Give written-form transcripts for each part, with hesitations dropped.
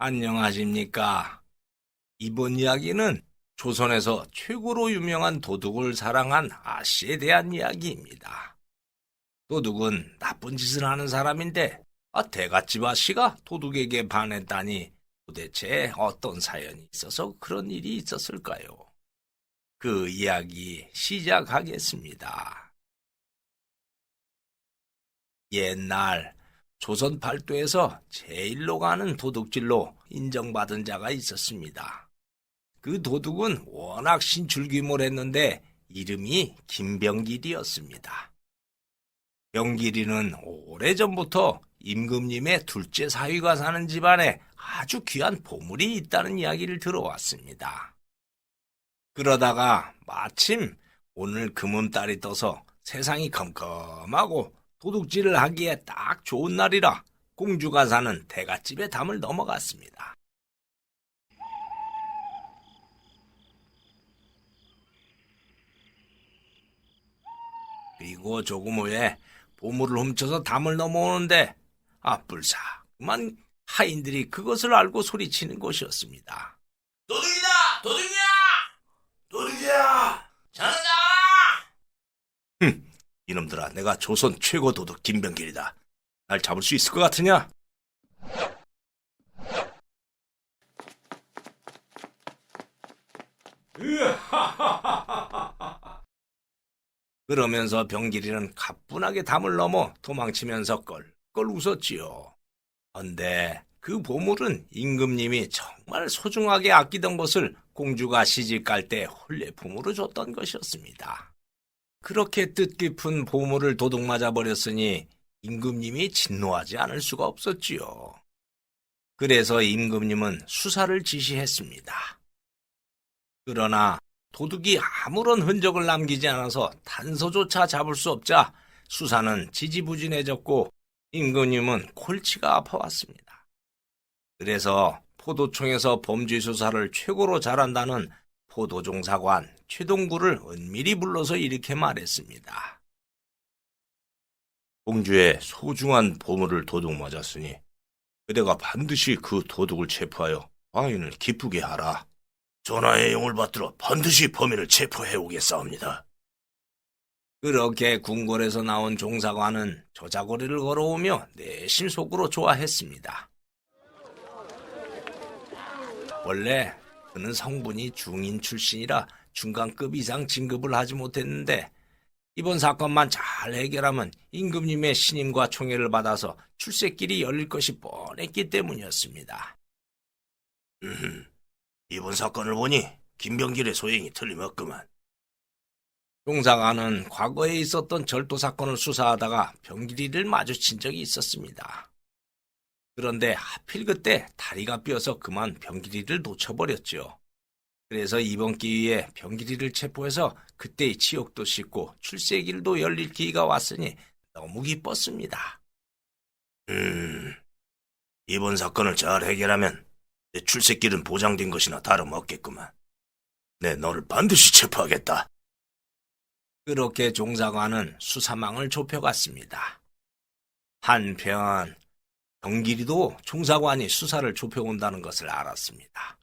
안녕하십니까. 이번 이야기는 조선에서 최고로 유명한 도둑을 사랑한 아씨에 대한 이야기입니다. 도둑은 나쁜 짓을 하는 사람인데, 대갓집 아씨가 도둑에게 반했다니 도대체 어떤 사연이 있어서 그런 일이 있었을까요? 그 이야기 시작하겠습니다. 옛날 조선 팔도에서 제일로 가는 도둑질로 인정받은 자가 있었습니다. 그 도둑은 워낙 신출귀몰했는데 이름이 김병길이었습니다. 병길이는 오래전부터 임금님의 둘째 사위가 사는 집안에 아주 귀한 보물이 있다는 이야기를 들어왔습니다. 그러다가 마침 오늘 금음달이 떠서 세상이 컴컴하고 도둑질을 하기에 딱 좋은 날이라 공주가 사는 대갓집에 담을 넘어갔습니다. 그리고 조금 후에 보물을 훔쳐서 담을 넘어오는데 뿔싸그만 하인들이 그것을 알고 소리치는 것이었습니다. 도둑이다! 도둑이야! 도둑이야! 전하자! 이놈들아, 내가 조선 최고 도둑 김병길이다. 날 잡을 수 있을 것 같으냐? 그러면서 병길이는 가뿐하게 담을 넘어 도망치면서 껄껄 웃었지요. 헌데 그 보물은 임금님이 정말 소중하게 아끼던 것을 공주가 시집갈 때 혼례품으로 줬던 것이었습니다. 그렇게 뜻깊은 보물을 도둑맞아 버렸으니 임금님이 진노하지 않을 수가 없었지요. 그래서 임금님은 수사를 지시했습니다. 그러나 도둑이 아무런 흔적을 남기지 않아서 단서조차 잡을 수 없자 수사는 지지부진해졌고 임금님은 골치가 아파왔습니다. 그래서 포도청에서 범죄 수사를 최고로 잘한다는 포도종사관 최동구를 은밀히 불러서 이렇게 말했습니다. 공주의 소중한 보물을 도둑 맞았으니 그대가 반드시 그 도둑을 체포하여 왕인을 기쁘게 하라. 전하의 영을 받들어 반드시 범인을 체포해 오겠사옵니다. 그렇게 궁궐에서 나온 종사관은 저자거리를 걸어오며 내심 속으로 좋아했습니다. 원래 그는 성분이 중인 출신이라 중간급 이상 진급을 하지 못했는데 이번 사건만 잘 해결하면 임금님의 신임과 총애를 받아서 출세길이 열릴 것이 뻔했기 때문이었습니다. 이번 사건을 보니 김병길의 소행이 틀림없구만. 종사관은 과거에 있었던 절도 사건을 수사하다가 병길이를 마주친 적이 있었습니다. 그런데 하필 그때 다리가 삐어서 그만 병길이를 놓쳐버렸죠. 그래서 이번 기회에 병길이를 체포해서 그때의 치욕도 씻고 출세길도 열릴 기회가 왔으니 너무 기뻤습니다. 이번 사건을 잘 해결하면 내 출세길은 보장된 것이나 다름없겠구만. 내 너를 반드시 체포하겠다. 그렇게 종사관은 수사망을 좁혀갔습니다. 한편 병길이도 종사관이 수사를 좁혀온다는 것을 알았습니다.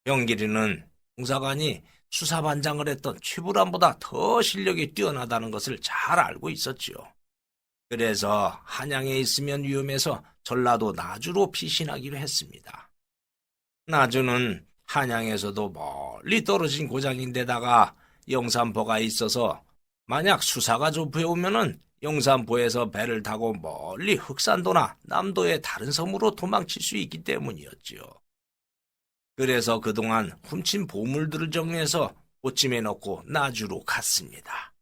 병길이는 종사관이 수사반장을 했던 최불암보다 더 실력이 뛰어나다는 것을 잘 알고 있었지요. 그래서 한양에 있으면 위험해서 전라도 나주로 피신하기로 했습니다. 나주는 한양에서도 멀리 떨어진 고장인데다가 영산포가 있어서 만약 수사가 좁혀오면은 영산포에서 배를 타고 멀리 흑산도나 남도의 다른 섬으로 도망칠 수 있기 때문이었지요. 그래서 그동안 훔친 보물들을 정리해서 옷짐에 넣고 나주로 갔습니다.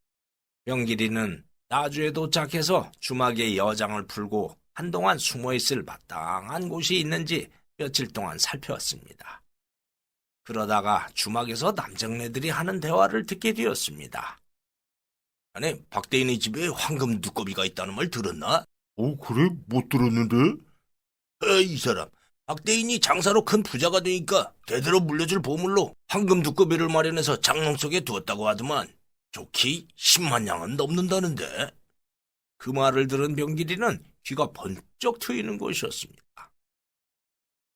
병길이는 나주에 도착해서 주막에 여장을 풀고 한동안 숨어있을 마땅한 곳이 있는지 며칠 동안 살펴왔습니다. 그러다가 주막에서 남정네들이 하는 대화를 듣게 되었습니다. 자네 박대인의 집에 황금 두꺼비가 있다는 말 들었나? 그래? 못 들었는데? 이 사람 박대인이 장사로 큰 부자가 되니까 대대로 물려줄 보물로 황금 두꺼비를 마련해서 장롱 속에 두었다고 하더만 좋기 10만 양은 넘는다는데. 그 말을 들은 병길이는 귀가 번쩍 트이는 것이었습니다.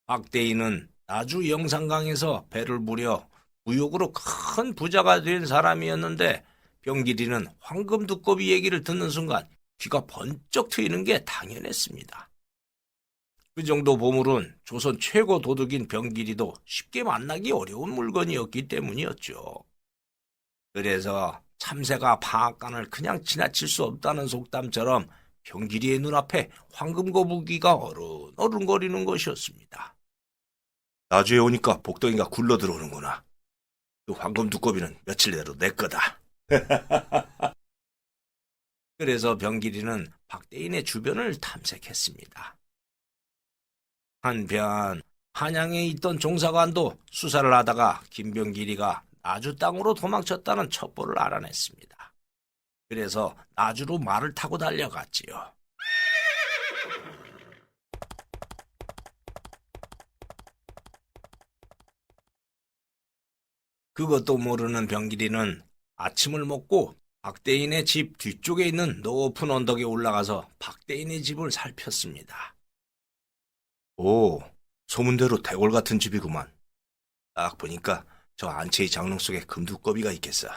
박대인은 나주 영산강에서 배를 무려 무역으로 큰 부자가 된 사람이었는데 병길이는 황금 두꺼비 얘기를 듣는 순간 귀가 번쩍 트이는 게 당연했습니다. 그 정도 보물은 조선 최고 도둑인 병길이도 쉽게 만나기 어려운 물건이었기 때문이었죠. 그래서 참새가 방앗간을 그냥 지나칠 수 없다는 속담처럼 병길이의 눈앞에 황금 거북이가 어른어른거리는 것이었습니다. 나주에 오니까 복덩이가 굴러 들어오는구나. 그 황금 두꺼비는 며칠 내로 내 거다. 그래서 병길이는 박대인의 주변을 탐색했습니다. 한편 한양에 있던 종사관도 수사를 하다가 김병길이가 나주 땅으로 도망쳤다는 첩보를 알아냈습니다. 그래서 나주로 말을 타고 달려갔지요. 그것도 모르는 병길이는 아침을 먹고 박대인의 집 뒤쪽에 있는 높은 언덕에 올라가서 박대인의 집을 살폈습니다. 오, 소문대로 대궐 같은 집이구만. 딱 보니까 저 안채의 장롱 속에 금두꺼비가 있겠어.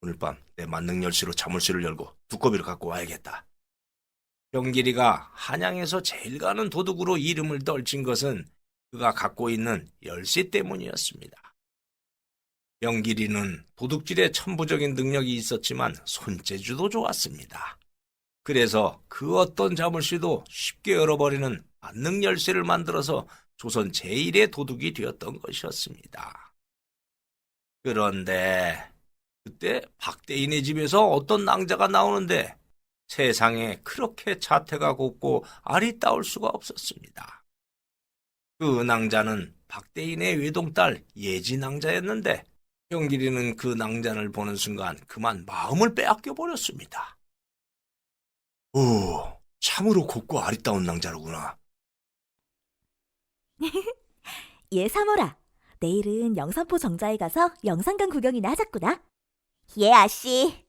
오늘 밤 내 만능 열쇠로 자물쇠를 열고 두꺼비를 갖고 와야겠다. 병길이가 한양에서 제일 가는 도둑으로 이름을 떨친 것은 그가 갖고 있는 열쇠 때문이었습니다. 병길이는 도둑질에 천부적인 능력이 있었지만 손재주도 좋았습니다. 그래서 그 어떤 자물쇠도 쉽게 열어버리는 만능 열쇠를 만들어서 조선 제1의 도둑이 되었던 것이었습니다. 그런데 그때 박대인의 집에서 어떤 낭자가 나오는데 세상에 그렇게 자태가 곱고 아리따울 수가 없었습니다. 그 낭자는 박대인의 외동딸 예지 낭자였는데 병길이는 그 낭자를 보는 순간 그만 마음을 빼앗겨 버렸습니다. 오, 참으로 곱고 아리따운 낭자로구나. 얘 사모라, 내일은 영산포 정자에 가서 영산강 구경이나 하자꾸나. 예, 아씨.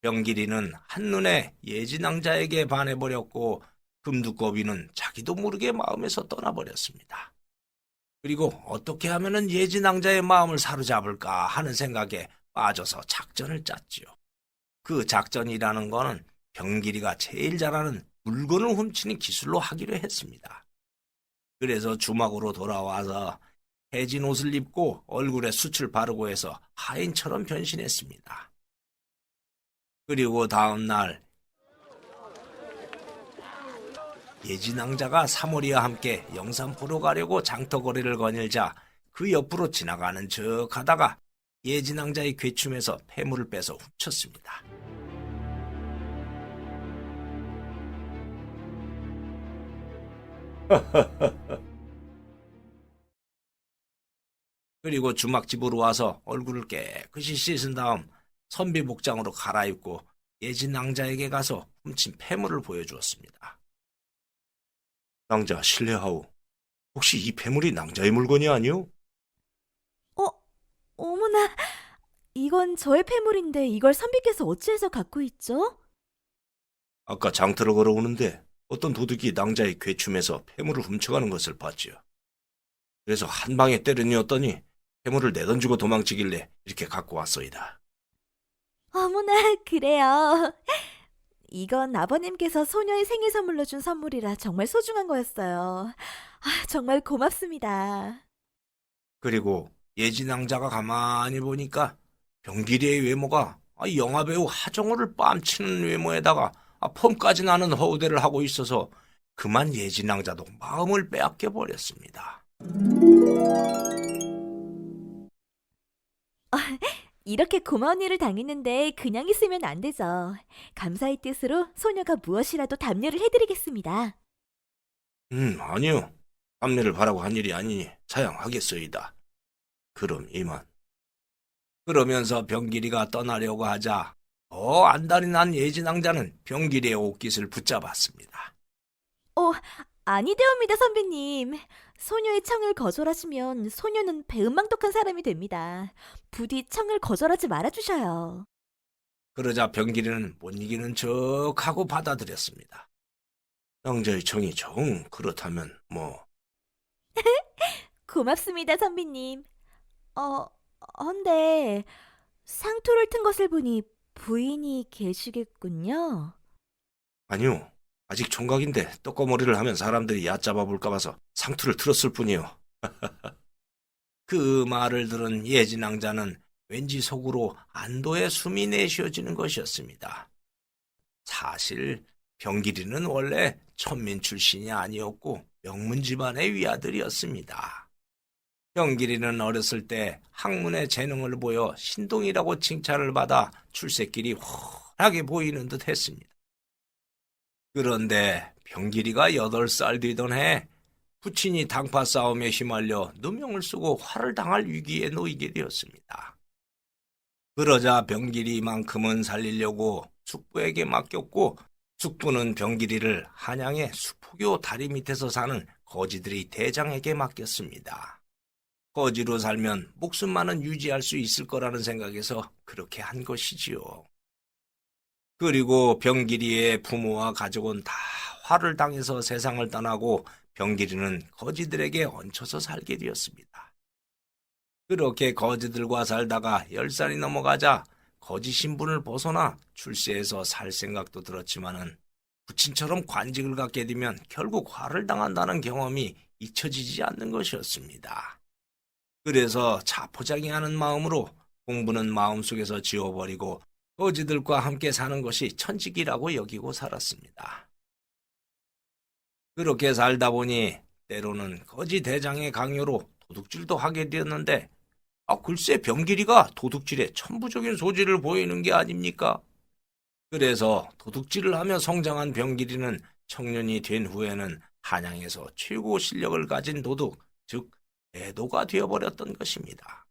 병길이는 한눈에 예진왕자에게 반해버렸고 금두꺼비는 자기도 모르게 마음에서 떠나버렸습니다. 그리고 어떻게 하면 예진왕자의 마음을 사로잡을까 하는 생각에 빠져서 작전을 짰지요. 그 작전이라는 거는 병길이가 제일 잘하는 물건을 훔치는 기술로 하기로 했습니다. 그래서 주막으로 돌아와서 해진 옷을 입고 얼굴에 숯을 바르고 해서 하인처럼 변신했습니다. 그리고 다음 날 예진왕자가 사모리와 함께 영산포로 가려고 장터거리를 거닐자 그 옆으로 지나가는 척 하다가 예진왕자의 괴춤에서 폐물을 빼서 훔쳤습니다. 그리고 주막집으로 와서 얼굴을 깨끗이 씻은 다음 선비 복장으로 갈아입고 예진왕자에게 가서 훔친 폐물을 보여주었습니다. 낭자 실례하오. 혹시 이 폐물이 낭자의 물건이 아니오? 어머나, 이건 저의 폐물인데 이걸 선비께서 어찌해서 갖고 있죠? 아까 장터로 걸어오는데 어떤 도둑이 낭자의 괴춤에서 폐물을 훔쳐가는 것을 봤지요. 그래서 한 방에 때려뉘었더니 폐물을 내던지고 도망치길래 이렇게 갖고 왔소이다. 어머나, 그래요. 이건 아버님께서 소녀의 생일 선물로 준 선물이라 정말 소중한 거였어요. 정말 고맙습니다. 그리고 예진왕자가 가만히 보니까 병길이의 외모가 영화배우 하정우를 뺨치는 외모에다가 펌까지 나는 허우대를 하고 있어서 그만 예진왕자도 마음을 빼앗겨 버렸습니다. 이렇게 고마운 일을 당했는데 그냥 있으면 안 되죠. 감사의 뜻으로 소녀가 무엇이라도 답례를 해드리겠습니다. 아니요. 답례를 바라고 한 일이 아니니 사양하겠소이다. 그럼 이만. 그러면서 병길이가 떠나려고 하자 더 안달이 난 예진왕자는 병길이의 옷깃을 붙잡았습니다. 아니되옵니다, 선배님. 소녀의 청을 거절하시면 소녀는 배은망덕한 사람이 됩니다. 부디 청을 거절하지 말아주셔요. 그러자 병길이는 못 이기는 척하고 받아들였습니다. 낭자의 청이 정 그렇다면 뭐. 고맙습니다, 선비님. 헌데 상투를 튼 것을 보니 부인이 계시겠군요. 아니요. 아직 총각인데 떡거머리를 하면 사람들이 얕잡아 볼까 봐서 상투를 틀었을 뿐이요. 그 말을 들은 예진왕자는 왠지 속으로 안도의 숨이 내쉬어지는 것이었습니다. 사실 병길이는 원래 천민 출신이 아니었고 명문 집안의 위아들이었습니다. 병길이는 어렸을 때 학문의 재능을 보여 신동이라고 칭찬을 받아 출세길이 훤하게 보이는 듯 했습니다. 그런데 병길이가 8살 되던 해 부친이 당파 싸움에 휘말려 누명을 쓰고 화를 당할 위기에 놓이게 되었습니다. 그러자 병길이만큼은 살리려고 숙부에게 맡겼고 숙부는 병길이를 한양의 수포교 다리 밑에서 사는 거지들의 대장에게 맡겼습니다. 거지로 살면 목숨만은 유지할 수 있을 거라는 생각에서 그렇게 한 것이지요. 그리고 병길이의 부모와 가족은 다 화를 당해서 세상을 떠나고 병길이는 거지들에게 얹혀서 살게 되었습니다. 그렇게 거지들과 살다가 10살이 넘어가자 거지 신분을 벗어나 출세해서 살 생각도 들었지만은 부친처럼 관직을 갖게 되면 결국 화를 당한다는 경험이 잊혀지지 않는 것이었습니다. 그래서 자포자기하는 마음으로 공부는 마음속에서 지워버리고 거지들과 함께 사는 것이 천직이라고 여기고 살았습니다. 그렇게 살다 보니 때로는 거지 대장의 강요로 도둑질도 하게 되었는데 글쎄 병길이가 도둑질에 천부적인 소질을 보이는 게 아닙니까? 그래서 도둑질을 하며 성장한 병길이는 청년이 된 후에는 한양에서 최고 실력을 가진 도둑, 즉 애도가 되어버렸던 것입니다.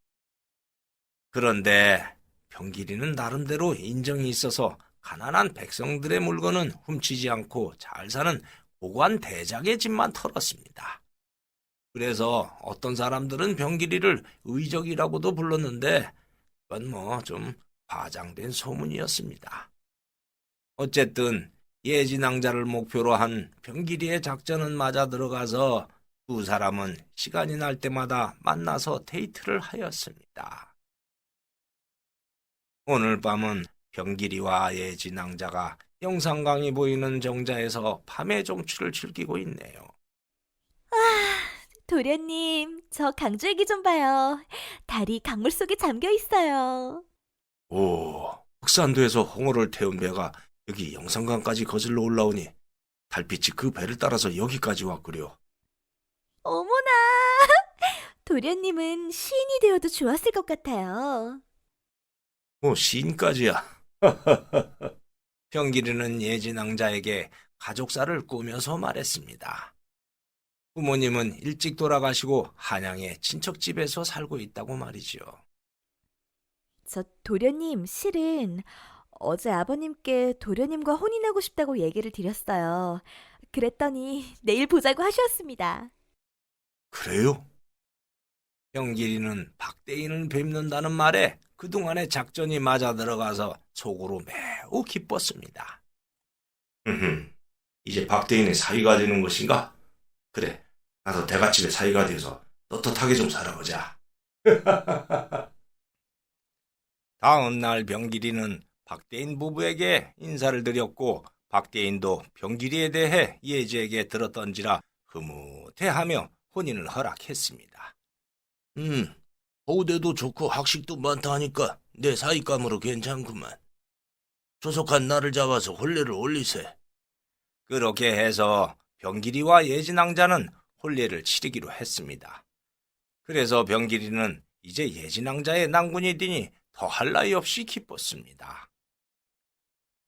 그런데 병길이는 나름대로 인정이 있어서 가난한 백성들의 물건은 훔치지 않고 잘 사는 고관 대장의 집만 털었습니다. 그래서 어떤 사람들은 병길이를 의적이라고도 불렀는데 그건 좀 과장된 소문이었습니다. 어쨌든 예진왕자를 목표로 한 병길이의 작전은 맞아 들어가서 두 사람은 시간이 날 때마다 만나서 데이트를 하였습니다. 오늘 밤은 병길이와 예진왕자가 영산강이 보이는 정자에서 밤의 정취를 즐기고 있네요. 도련님, 저 강주애기 좀 봐요. 달이 강물 속에 잠겨 있어요. 오, 흑산도에서 홍어를 태운 배가 여기 영산강까지 거슬러 올라오니 달빛이 그 배를 따라서 여기까지 왔구려. 어머나! 도련님은 시인이 되어도 좋았을 것 같아요. 시인까지야. 병길이는 예진왕자에게 가족사를 꾸며서 말했습니다. 부모님은 일찍 돌아가시고 한양의 친척집에서 살고 있다고 말이죠. 저 도련님, 실은 어제 아버님께 도련님과 혼인하고 싶다고 얘기를 드렸어요. 그랬더니 내일 보자고 하셨습니다. 그래요? 병길이는 박대인을 뵙는다는 말에 그동안의 작전이 맞아 들어가서 속으로 매우 기뻤습니다. 이제 박대인의 사위가 되는 것인가? 그래, 나도 대갓집의 사위가 되어서 떳떳하게 좀 살아보자. 다음 날 병길이는 박대인 부부에게 인사를 드렸고 박대인도 병길이에 대해 예지에게 들었던지라 흐뭇해하며 혼인을 허락했습니다. 어우대도 좋고 학식도 많다 하니까 내 사위감으로 괜찮구만. 조속한 날을 잡아서 혼례를 올리세. 그렇게 해서 병길이와 예진왕자는 혼례를 치르기로 했습니다. 그래서 병길이는 이제 예진왕자의 낭군이 되니 더할 나위 없이 기뻤습니다.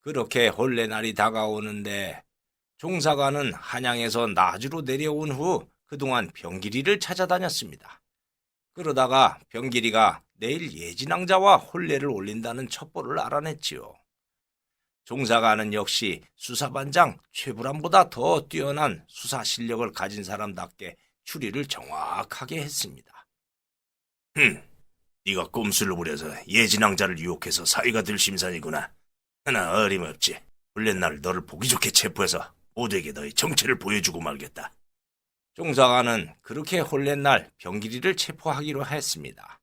그렇게 혼례날이 다가오는데 종사관은 한양에서 나주로 내려온 후 그동안 병길이를 찾아다녔습니다. 그러다가 병길이가 내일 예진왕자와 혼례를 올린다는 첩보를 알아냈지요. 종사관은 역시 수사반장 최불암보다 더 뛰어난 수사 실력을 가진 사람답게 추리를 정확하게 했습니다. 네가 꼼수를 부려서 예진왕자를 유혹해서 사위가 될 심산이구나. 하나 어림없지. 혼례날 너를 보기 좋게 체포해서 모두에게 너의 정체를 보여주고 말겠다. 종사관은 그렇게 혼례날 병길이를 체포하기로 했습니다.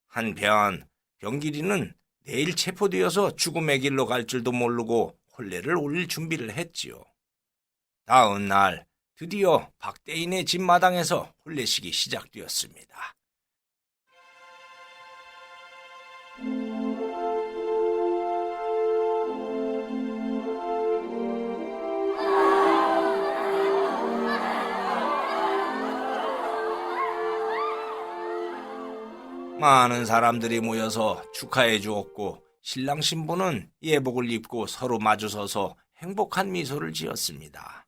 한편 병길이는 내일 체포되어서 죽음의 길로 갈 줄도 모르고 혼례를 올릴 준비를 했지요. 다음 날 드디어 박대인의 집 마당에서 혼례식이 시작되었습니다. 많은 사람들이 모여서 축하해 주었고 신랑 신부는 예복을 입고 서로 마주서서 행복한 미소를 지었습니다.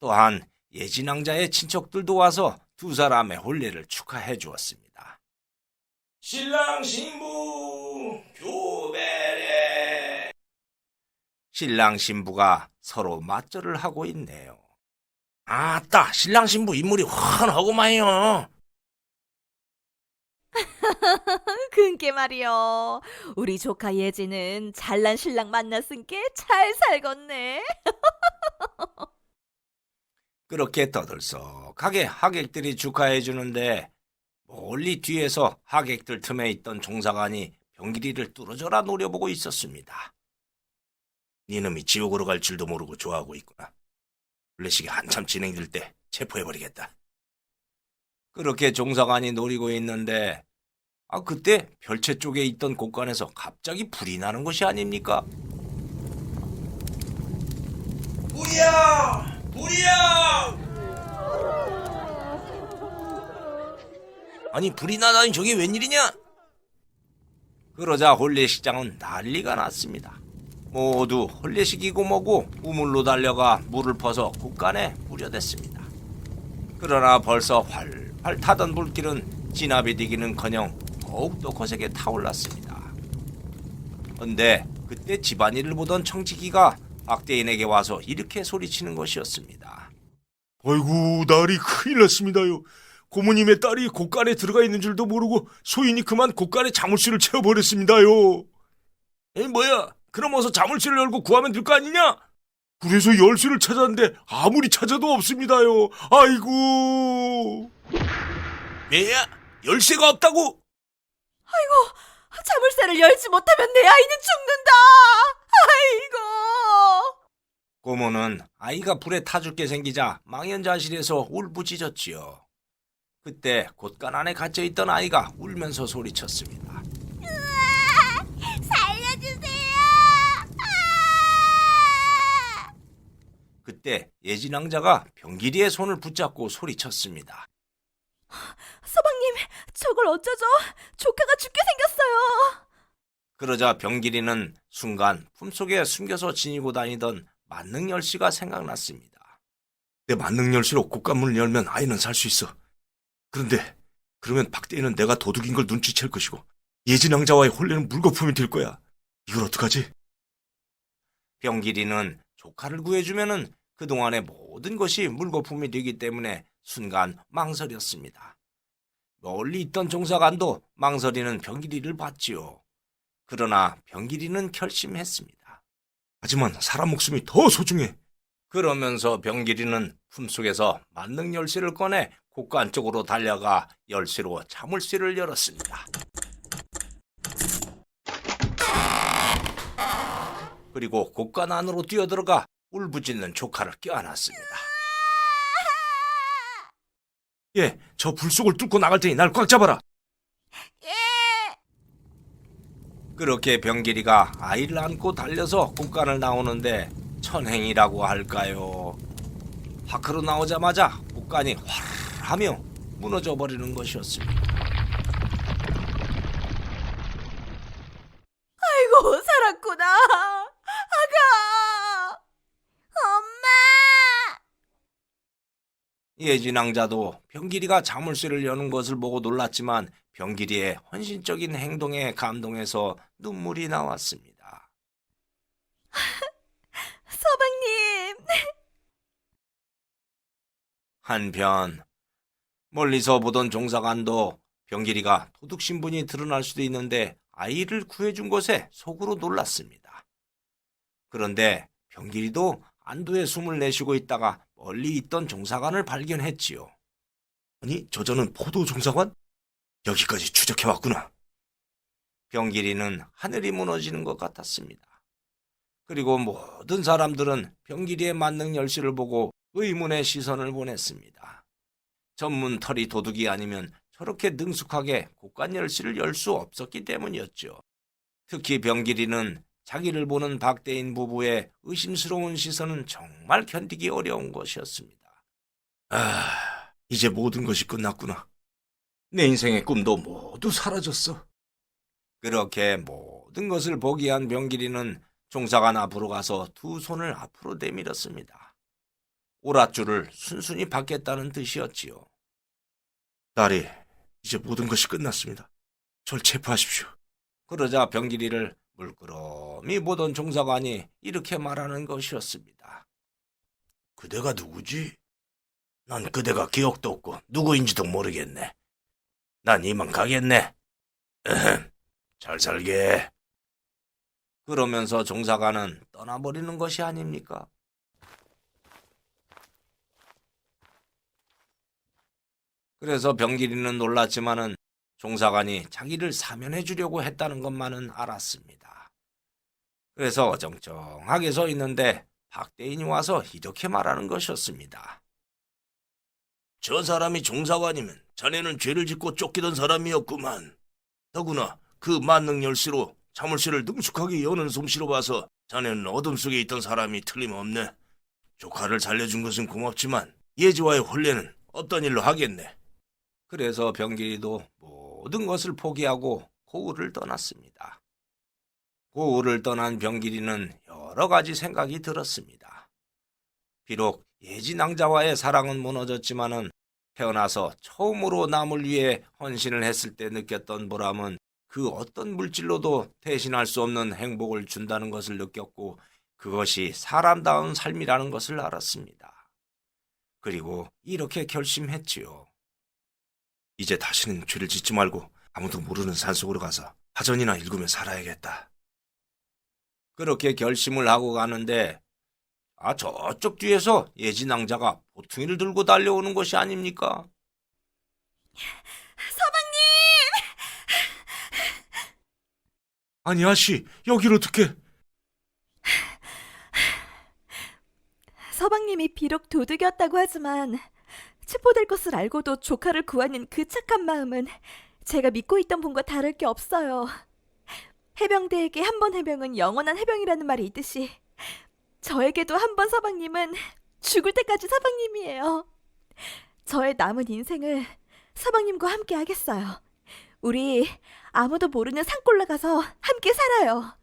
또한 예진왕자의 친척들도 와서 두 사람의 혼례를 축하해 주었습니다. 신랑 신부 교배래. 신랑 신부가 서로 맞절을 하고 있네요. 아따, 신랑 신부 인물이 훤하구만요. 그게 말이여. 우리 조카 예지는 잘난 신랑 만났으니까 잘 살겄네. 그렇게 떠들썩하게 하객들이 축하해 주는데 멀리 뒤에서 하객들 틈에 있던 종사관이 병길이를 뚫어져라 노려보고 있었습니다. 니놈이 지옥으로 갈 줄도 모르고 좋아하고 있구나. 혼례식이 한참 진행될 때 체포해버리겠다. 그렇게 종사관이 노리고 있는데 그때 별채 쪽에 있던 곳간에서 갑자기 불이 나는 것이 아닙니까? 불이야! 불이야! 아니 불이 나다니 저게 웬일이냐? 그러자 혼례식장은 난리가 났습니다. 모두 혼례식이고 뭐고 우물로 달려가 물을 퍼서 곳간에 뿌려댔습니다. 그러나 벌써 활활 타던 불길은 진압이 되기는커녕 더욱더 거세게 타올랐습니다. 그런데 그때 집안일을 보던 청지기가 박대인에게 와서 이렇게 소리치는 것이었습니다. 아이고, 날이 큰일 났습니다요. 고모님의 딸이 곳간에 들어가 있는 줄도 모르고 소인이 그만 곳간에 자물쇠를 채워버렸습니다요. 에이 뭐야? 그럼 어서 자물쇠를 열고 구하면 될 거 아니냐? 그래서 열쇠를 찾았는데 아무리 찾아도 없습니다요. 아이고. 왜야? 열쇠가 없다고? 자물쇠를 열지 못하면 내 아이는 죽는다. 아이고. 고모는 아이가 불에 타 죽게 생기자 망연자실해서 울부짖었지요. 그때 곳간 안에 갇혀있던 아이가 울면서 소리쳤습니다. 살려주세요. 그때 예진왕자가 병길이의 손을 붙잡고 소리쳤습니다. 서방님, 저걸 어쩌죠? 조카가 죽게 생겼어요. 그러자 병길이는 순간 품속에 숨겨서 지니고 다니던 만능 열쇠가 생각났습니다. 내 만능 열쇠로 곳간문을 열면 아이는 살 수 있어. 그런데 그러면 박대인은 내가 도둑인 걸 눈치챌 것이고 예진왕자와의 혼례는 물거품이 될 거야. 이걸 어떡하지? 병길이는 조카를 구해주면은 그동안의 모든 것이 물거품이 되기 때문에 순간 망설였습니다. 멀리 있던 종사관도 망설이는 병길이를 봤지요. 그러나 병길이는 결심했습니다. 하지만 사람 목숨이 더 소중해. 그러면서 병길이는 품속에서 만능 열쇠를 꺼내 곳간 쪽으로 달려가 열쇠로 자물쇠를 열었습니다. 그리고 곳간 안으로 뛰어들어가 울부짖는 조카를 껴안았습니다. 예, 저 불 속을 뚫고 나갈 테니 날 꽉 잡아라. 그렇게 병길이가 아이를 안고 달려서 곳간을 나오는데 천행이라고 할까요? 밖으로 나오자마자 곳간이 화르르하며 무너져 버리는 것이었습니다. 아이고, 살았구나. 아가. 엄마. 예진왕자도 병길이가 자물쇠를 여는 것을 보고 놀랐지만 병길이의 헌신적인 행동에 감동해서 눈물이 나왔습니다. 서방님. 한편 멀리서 보던 종사관도 병길이가 도둑 신분이 드러날 수도 있는데 아이를 구해준 것에 속으로 놀랐습니다. 그런데 병길이도 안도의 숨을 내쉬고 있다가 멀리 있던 종사관을 발견했지요. 아니, 저자는 포도 종사관? 여기까지 추적해왔구나. 병길이는 하늘이 무너지는 것 같았습니다. 그리고 모든 사람들은 병길이의 만능 열쇠를 보고 의문의 시선을 보냈습니다. 전문 털이 도둑이 아니면 저렇게 능숙하게 곳간 열쇠를 열 수 없었기 때문이었죠. 특히 병길이는 자기를 보는 박대인 부부의 의심스러운 시선은 정말 견디기 어려운 것이었습니다. 아, 이제 모든 것이 끝났구나. 내 인생의 꿈도 모두 사라졌어. 그렇게 모든 것을 포기한 병길이는 종사관 앞으로 가서 두 손을 앞으로 내밀었습니다. 오랏줄을 순순히 받겠다는 뜻이었지요. 딸이, 이제 모든 것이 끝났습니다. 절 체포하십시오. 그러자 병길이를 물끄러미 보던 종사관이 이렇게 말하는 것이었습니다. 그대가 누구지? 난 그대가 기억도 없고 누구인지도 모르겠네. 난 이만 가겠네. 잘 살게. 그러면서 종사관은 떠나버리는 것이 아닙니까? 그래서 병길이는 놀랐지만은 종사관이 자기를 사면해 주려고 했다는 것만은 알았습니다. 그래서 어정쩡하게 서 있는데 박대인이 와서 이렇게 말하는 것이었습니다. 저 사람이 종사관이면 자네는 죄를 짓고 쫓기던 사람이었구만. 더구나 그 만능 열쇠로 자물쇠를 능숙하게 여는 솜씨로 봐서 자네는 어둠 속에 있던 사람이 틀림없네. 조카를 살려준 것은 고맙지만 예지와의 혼례는 없던 일로 하겠네. 그래서 병길이도 모든 것을 포기하고 고을을 떠났습니다. 고을을 떠난 병길이는 여러 가지 생각이 들었습니다. 비록 예지낭자와의 사랑은 무너졌지만은 태어나서 처음으로 남을 위해 헌신을 했을 때 느꼈던 보람은 그 어떤 물질로도 대신할 수 없는 행복을 준다는 것을 느꼈고 그것이 사람다운 삶이라는 것을 알았습니다. 그리고 이렇게 결심했지요. 이제 다시는 죄를 짓지 말고 아무도 모르는 산속으로 가서 사전이나 읽으며 살아야겠다. 그렇게 결심을 하고 가는데 저쪽 뒤에서 예지낭자가 보퉁이를 들고 달려오는 것이 아닙니까? 아니 아씨, 여길 어떻게? 서방님이 비록 도둑이었다고 하지만 체포될 것을 알고도 조카를 구하는 그 착한 마음은 제가 믿고 있던 분과 다를 게 없어요. 해병대에게 한 번 해병은 영원한 해병이라는 말이 있듯이 저에게도 한 번 서방님은 죽을 때까지 서방님이에요. 저의 남은 인생을 서방님과 함께 하겠어요. 우리 아무도 모르는 산골로 가서 함께 살아요.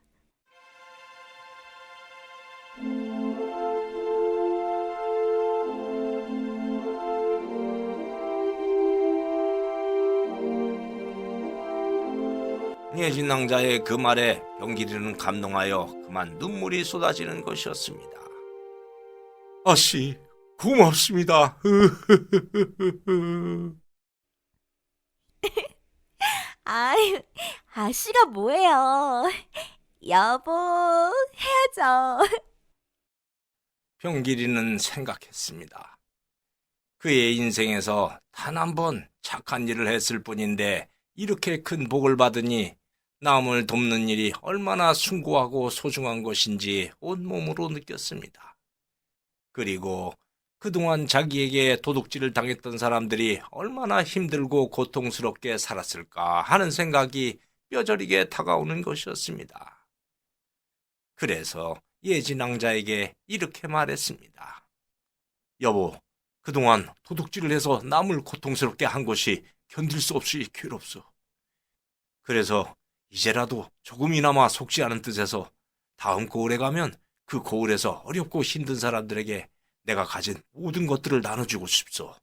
예진낭자의 그 말에 병길이는 감동하여 그만 눈물이 쏟아지는 것이었습니다. 아씨, 고맙습니다. 아유, 아씨가 뭐예요? 여보, 해야죠. 병길이는 생각했습니다. 그의 인생에서 단 한 번 착한 일을 했을 뿐인데 이렇게 큰 복을 받으니 남을 돕는 일이 얼마나 숭고하고 소중한 것인지 온몸으로 느꼈습니다. 그리고 그동안 자기에게 도둑질을 당했던 사람들이 얼마나 힘들고 고통스럽게 살았을까 하는 생각이 뼈저리게 다가오는 것이었습니다. 그래서 예진왕자에게 이렇게 말했습니다. 여보, 그동안 도둑질을 해서 남을 고통스럽게 한 것이 견딜 수 없이 괴롭소. 그래서 이제라도 조금이나마 속지 않은 뜻에서 다음 고을에 가면 그 고을에서 어렵고 힘든 사람들에게 내가 가진 모든 것들을 나눠주고 싶소.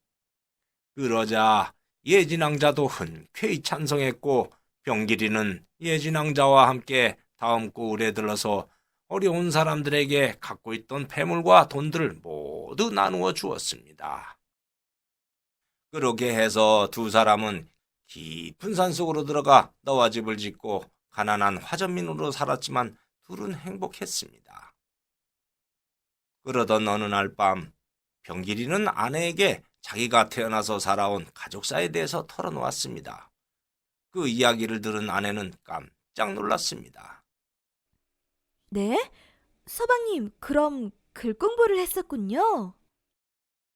그러자 예진왕자도 흔쾌히 찬성했고 병길이는 예진왕자와 함께 다음 고을에 들러서 어려운 사람들에게 갖고 있던 폐물과 돈들을 모두 나누어 주었습니다. 그렇게 해서 두 사람은 깊은 산속으로 들어가 너와 집을 짓고 가난한 화전민으로 살았지만 둘은 행복했습니다. 그러던 어느 날 밤 병길이는 아내에게 자기가 태어나서 살아온 가족사에 대해서 털어놓았습니다. 그 이야기를 들은 아내는 깜짝 놀랐습니다. 네? 서방님, 그럼 글 공부를 했었군요.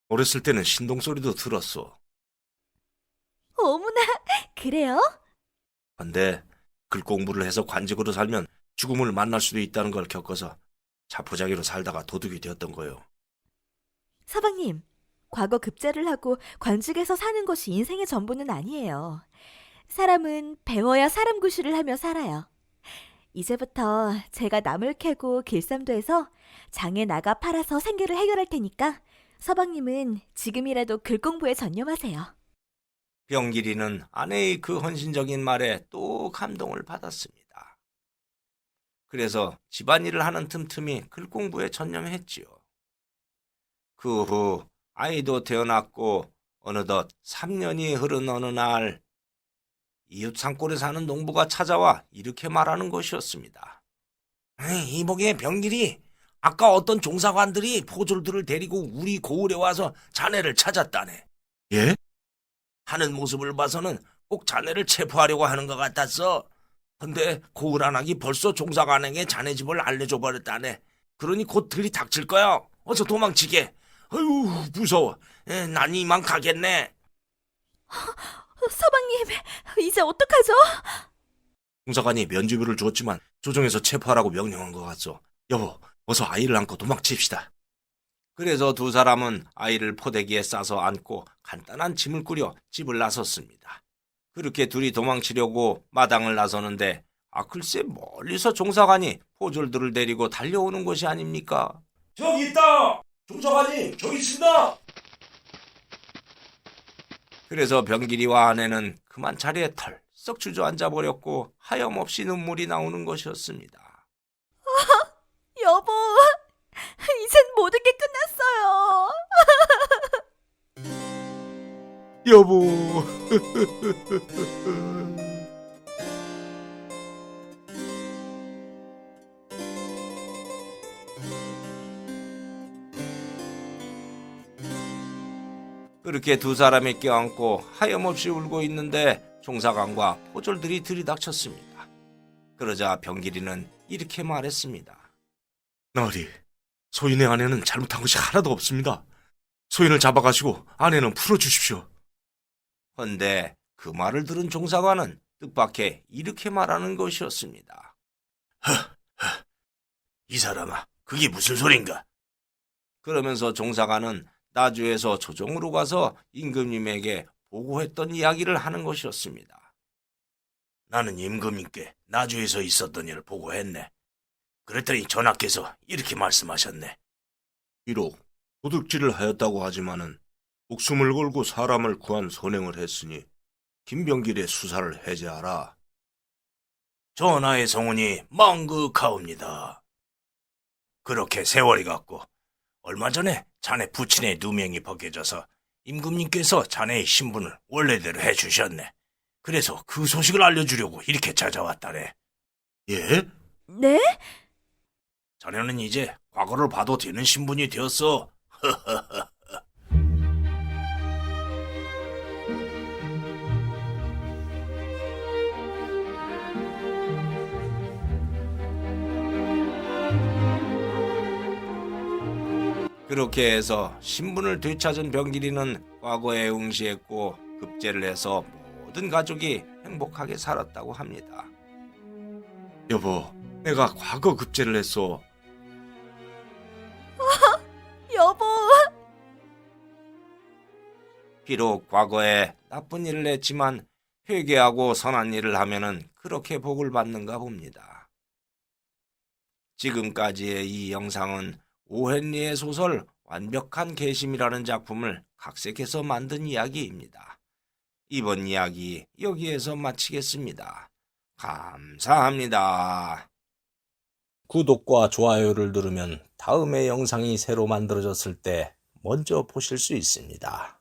어렸을 때는 신동소리도 들었소. 어머나, 그래요? 근데 글 공부를 해서 관직으로 살면 죽음을 만날 수도 있다는 걸 겪어서 자포자기로 살다가 도둑이 되었던 거요. 서방님, 과거 급제를 하고 관직에서 사는 것이 인생의 전부는 아니에요. 사람은 배워야 사람 구실을 하며 살아요. 이제부터 제가 나물 캐고 길쌈도 해서 장에 나가 팔아서 생계를 해결할 테니까 서방님은 지금이라도 글 공부에 전념하세요. 병길이는 아내의 그 헌신적인 말에 또 감동을 받았습니다. 그래서 집안일을 하는 틈틈이 글 공부에 전념했지요. 그 후 아이도 태어났고 어느덧 3년이 흐른 어느 날 이웃 산골에 사는 농부가 찾아와 이렇게 말하는 것이었습니다. 이복의 병길이 아까 어떤 종사관들이 포졸들을 데리고 우리 고을에 와서 자네를 찾았다네. 예? 하는 모습을 봐서는 꼭 자네를 체포하려고 하는 것 같았어. 근데 고을 안악이 벌써 종사관에게 자네 집을 알려줘 버렸다네. 그러니 곧 들이닥칠 거야. 어서 도망치게. 아유, 무서워. 난 이만 가겠네. 서방님, 이제 어떡하죠? 종사관이 면죄부를 줬지만 조정에서 체포하라고 명령한 것 같소. 여보, 어서 아이를 안고 도망칩시다. 그래서 두 사람은 아이를 포대기에 싸서 안고 간단한 짐을 꾸려 집을 나섰습니다. 그렇게 둘이 도망치려고 마당을 나서는데 글쎄 멀리서 종사관이 포졸들을 데리고 달려오는 것이 아닙니까? 저기 있다! 종사관님, 저기 있습니다! 그래서 병길이와 아내는 그만 자리에 털썩 주저앉아 버렸고 하염없이 눈물이 나오는 것이었습니다. 여보, 이젠 모든 게 끝났어요. 여보. 그렇게 두 사람이 껴안고 하염없이 울고 있는데 종사관과 포졸들이 들이닥쳤습니다. 그러자 병길이는 이렇게 말했습니다. 나으리, 소인의 아내는 잘못한 것이 하나도 없습니다. 소인을 잡아가시고 아내는 풀어주십시오. 헌데 그 말을 들은 종사관은 뜻밖의 이렇게 말하는 것이었습니다. 이 사람아, 그게 무슨 소린가? 그러면서 종사관은 나주에서 조정으로 가서 임금님에게 보고했던 이야기를 하는 것이었습니다. 나는 임금님께 나주에서 있었던 일을 보고했네. 그랬더니 전하께서 이렇게 말씀하셨네. 비록 도둑질을 하였다고 하지만은 목숨을 걸고 사람을 구한 선행을 했으니 김병길의 수사를 해제하라. 전하의 성운이 망극하옵니다. 그렇게 세월이 갔고 얼마 전에 자네 부친의 누명이 벗겨져서 임금님께서 자네의 신분을 원래대로 해주셨네. 그래서 그 소식을 알려주려고 이렇게 찾아왔다네. 예? 네? 자네는 이제 과거를 봐도 되는 신분이 되었어. 그렇게 해서 신분을 되찾은 병길이는 과거에 응시했고 급제를 해서 모든 가족이 행복하게 살았다고 합니다. 여보, 내가 과거 급제를 했소. 여보. 비록 과거에 나쁜 일을 했지만 회개하고 선한 일을 하면은 그렇게 복을 받는가 봅니다. 지금까지의 이 영상은 오헨리의 소설 완벽한 계심이라는 작품을 각색해서 만든 이야기입니다. 이번 이야기 여기에서 마치겠습니다. 감사합니다. 구독과 좋아요를 누르면 다음의 영상이 새로 만들어졌을 때 먼저 보실 수 있습니다.